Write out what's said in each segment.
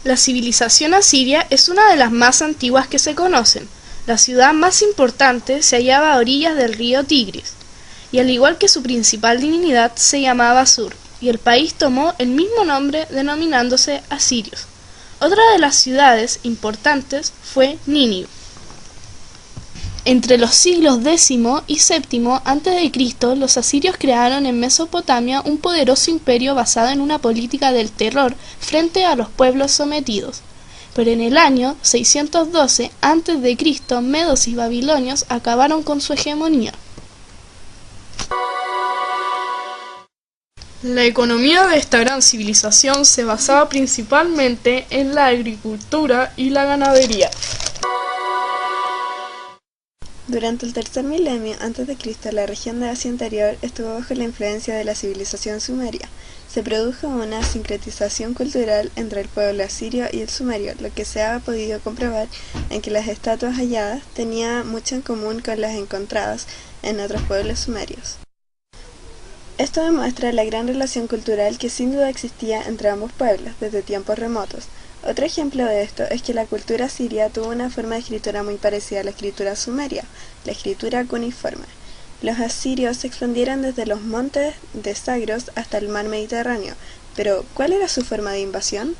La civilización asiria es una de las más antiguas que se conocen. La ciudad más importante se hallaba a orillas del río Tigris, y al igual que su principal divinidad se llamaba Asur, y el país tomó el mismo nombre denominándose asirios. Otra de las ciudades importantes fue Nínive. Entre los siglos X y VII a.C., los asirios crearon en Mesopotamia un poderoso imperio basado en una política del terror frente a los pueblos sometidos. Pero en el año 612 a.C., medos y babilonios acabaron con su hegemonía. La economía de esta gran civilización se basaba principalmente en la agricultura y la ganadería. Durante el tercer milenio a.C., la región de Asia Interior estuvo bajo la influencia de la civilización sumeria. Se produjo una sincretización cultural entre el pueblo asirio y el sumerio, lo que se ha podido comprobar en que las estatuas halladas tenían mucho en común con las encontradas en otros pueblos sumerios. Esto demuestra la gran relación cultural que sin duda existía entre ambos pueblos desde tiempos remotos. Otro ejemplo de esto es que la cultura asiria tuvo una forma de escritura muy parecida a la escritura sumeria, la escritura cuneiforme. Los asirios se expandieron desde los montes de Zagros hasta el mar Mediterráneo, pero ¿cuál era su forma de invasión?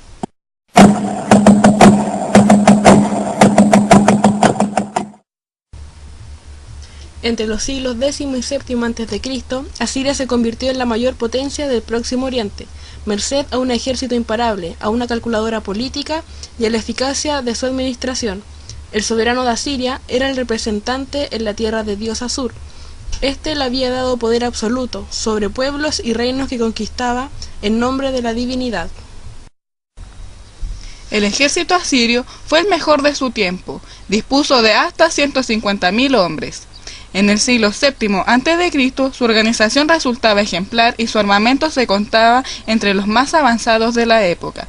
Entre los siglos X y VII a.C., Asiria se convirtió en la mayor potencia del Próximo Oriente, merced a un ejército imparable, a una calculadora política y a la eficacia de su administración. El soberano de Asiria era el representante en la tierra de Dios Asur. Este le había dado poder absoluto sobre pueblos y reinos que conquistaba en nombre de la divinidad. El ejército asirio fue el mejor de su tiempo, dispuso de hasta 150.000 hombres. En el siglo VII a.C., su organización resultaba ejemplar y su armamento se contaba entre los más avanzados de la época.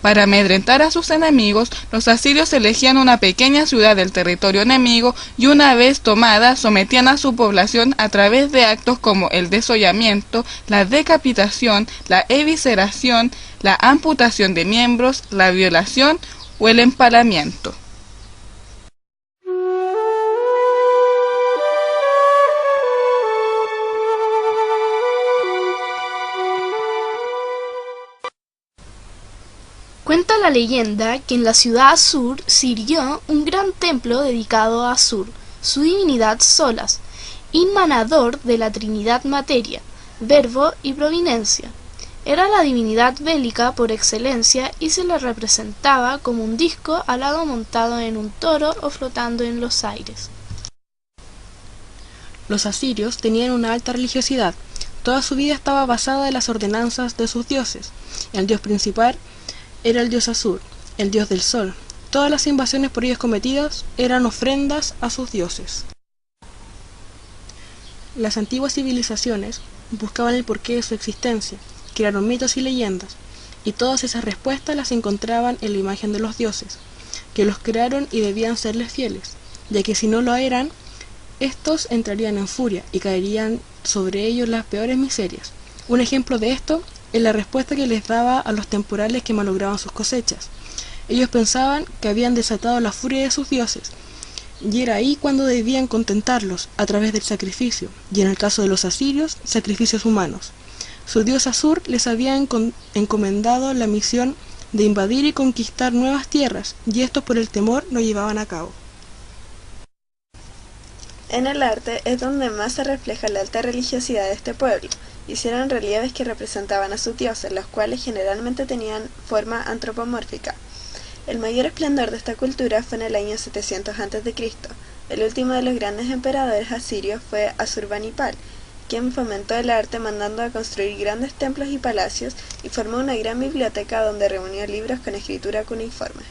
Para amedrentar a sus enemigos, los asirios elegían una pequeña ciudad del territorio enemigo y una vez tomada, sometían a su población a través de actos como el desollamiento, la decapitación, la evisceración, la amputación de miembros, la violación o el empalamiento. Cuenta la leyenda que en la ciudad Asur sirvió un gran templo dedicado a Asur, su divinidad Solas, inmanador de la Trinidad Materia, Verbo y Providencia. Era la divinidad bélica por excelencia y se le representaba como un disco alado montado en un toro o flotando en los aires. Los asirios tenían una alta religiosidad. Toda su vida estaba basada en las ordenanzas de sus dioses. El dios principal era el dios Asur, el dios del sol. Todas las invasiones por ellos cometidas eran ofrendas a sus dioses. Las antiguas civilizaciones buscaban el porqué de su existencia, crearon mitos y leyendas, y todas esas respuestas las encontraban en la imagen de los dioses, que los crearon y debían serles fieles, ya que si no lo eran, estos entrarían en furia y caerían sobre ellos las peores miserias. Un ejemplo de esto es la respuesta que les daba a los temporales que malograban sus cosechas. Ellos pensaban que habían desatado la furia de sus dioses, y era ahí cuando debían contentarlos, a través del sacrificio, y en el caso de los asirios, sacrificios humanos. Su dios Asur les había encomendado la misión de invadir y conquistar nuevas tierras, y estos por el temor lo llevaban a cabo. En el arte es donde más se refleja la alta religiosidad de este pueblo. Hicieron relieves que representaban a sus dioses, los cuales generalmente tenían forma antropomórfica. El mayor esplendor de esta cultura fue en el año 700 a.C. El último de los grandes emperadores asirios fue Asurbanipal, quien fomentó el arte mandando a construir grandes templos y palacios y formó una gran biblioteca donde reunió libros con escritura cuneiforme.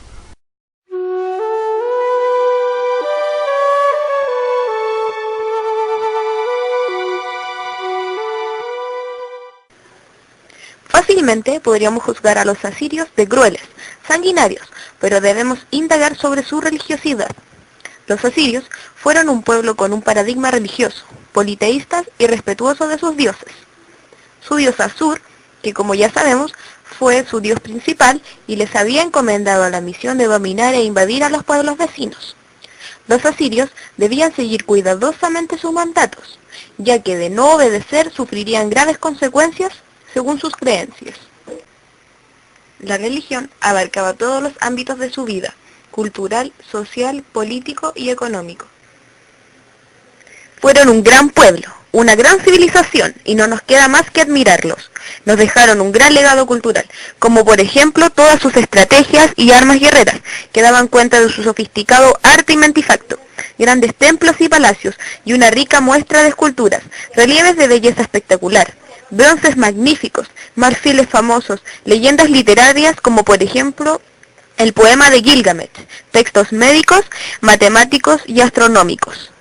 Fácilmente podríamos juzgar a los asirios de crueles, sanguinarios, pero debemos indagar sobre su religiosidad. Los asirios fueron un pueblo con un paradigma religioso, politeístas y respetuoso de sus dioses. Su dios Asur, que como ya sabemos, fue su dios principal y les había encomendado la misión de dominar e invadir a los pueblos vecinos. Los asirios debían seguir cuidadosamente sus mandatos, ya que de no obedecer sufrirían graves consecuencias según sus creencias. La religión abarcaba todos los ámbitos de su vida, cultural, social, político y económico. Fueron un gran pueblo, una gran civilización, y no nos queda más que admirarlos. Nos dejaron un gran legado cultural, como por ejemplo todas sus estrategias y armas guerreras, que daban cuenta de su sofisticado arte y mentefacto, grandes templos y palacios, y una rica muestra de esculturas, relieves de belleza espectacular, bronces magníficos, marfiles famosos, leyendas literarias como por ejemplo el poema de Gilgamesh, textos médicos, matemáticos y astronómicos.